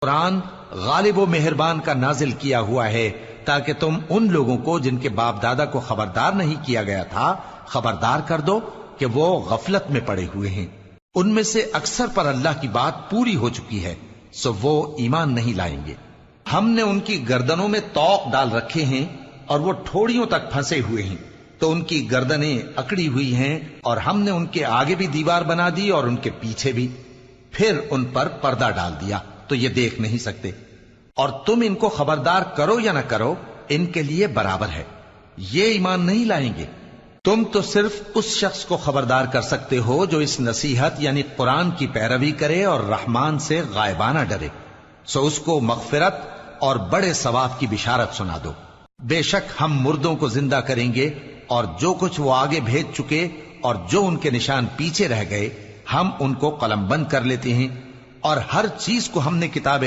قرآن غالب و مہربان کا نازل کیا ہوا ہے تاکہ تم ان لوگوں کو جن کے باپ دادا کو خبردار نہیں کیا گیا تھا خبردار کر دو کہ وہ غفلت میں پڑے ہوئے ہیں۔ ان میں سے اکثر پر اللہ کی بات پوری ہو چکی ہے، سو وہ ایمان نہیں لائیں گے۔ ہم نے ان کی گردنوں میں طوق ڈال رکھے ہیں اور وہ ٹھوڑیوں تک پھنسے ہوئے ہیں، تو ان کی گردنیں اکڑی ہوئی ہیں، اور ہم نے ان کے آگے بھی دیوار بنا دی اور ان کے پیچھے بھی، پھر ان پر پردہ ڈال دیا تو یہ دیکھ نہیں سکتے۔ اور تم ان کو خبردار کرو یا نہ کرو، ان کے لیے برابر ہے، یہ ایمان نہیں لائیں گے۔ تم تو صرف اس شخص کو خبردار کر سکتے ہو جو اس نصیحت یعنی قرآن کی پیروی کرے اور رحمان سے غائبانہ ڈرے، سو اس کو مغفرت اور بڑے ثواب کی بشارت سنا دو۔ بے شک ہم مردوں کو زندہ کریں گے، اور جو کچھ وہ آگے بھیج چکے اور جو ان کے نشان پیچھے رہ گئے ہم ان کو قلم بند کر لیتے ہیں، اور ہر چیز کو ہم نے کتاب